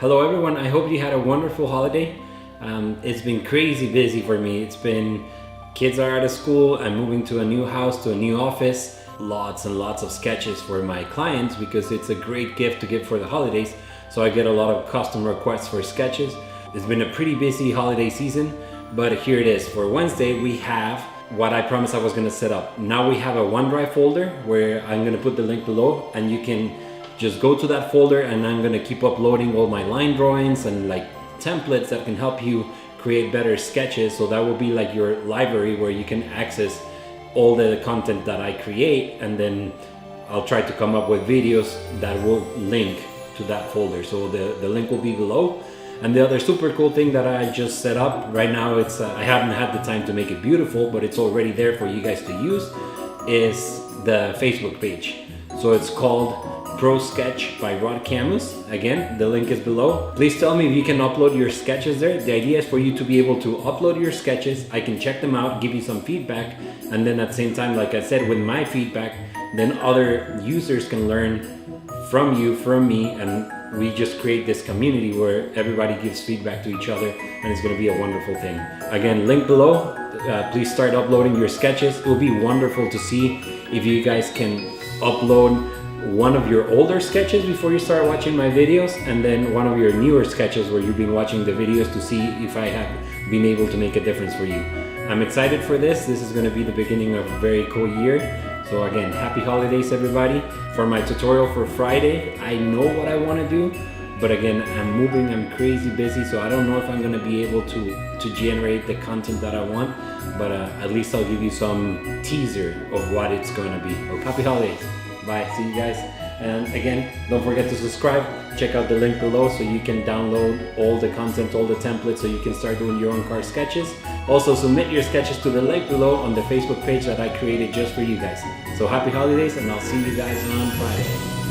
Hello everyone, I hope you had a wonderful holiday. It's been crazy busy for me. Kids are out of school, I'm moving to a new house, to a new office. Lots and lots of sketches for my clients because it's a great gift to give for the holidays. So I get a lot of custom requests for sketches. It's been a pretty busy holiday season, but here it is. For Wednesday, we have what I promised I was gonna set up. Now we have a OneDrive folder where I'm gonna put the link below and you can just go to that folder, and I'm gonna keep uploading all my line drawings and like templates that can help you create better sketches. So that will be like your library where you can access all the content that I create, and then I'll try to come up with videos that will link to that folder. So the link will be below. And the other super cool thing that I just set up right now, it's I haven't had the time to make it beautiful, but it's already there for you guys to use, is the Facebook page. So it's called Pro Sketch by Camus. Again, the link is below. Please tell me if you can upload your sketches there. The idea is for you to be able to upload your sketches. I can check them out, give you some feedback, and then at the same time, like I said, with my feedback, then other users can learn from you, from me, and we just create this community where everybody gives feedback to each other, and it's going to be a wonderful thing. Again, link below. Please start uploading your sketches. It will be wonderful to see if you guys can upload one of your older sketches before you start watching my videos, and then one of your newer sketches where you've been watching the videos to see if I have been able to make a difference for you. I'm excited for this. This is going to be the beginning of a very cool year. So again, happy holidays everybody. For my tutorial for Friday, I know what I want to do, but again, I'm moving, I'm crazy busy, so I don't know if I'm going to be able to generate the content that I want, but at least I'll give you some teaser of what it's going to be. Happy holidays. Bye, see you guys. And again, don't forget to subscribe. Check out the link below so you can download all the content, all the templates, so you can start doing your own car sketches. Also, submit your sketches to the link below on the Facebook page that I created just for you guys. So happy holidays, and I'll see you guys on Friday.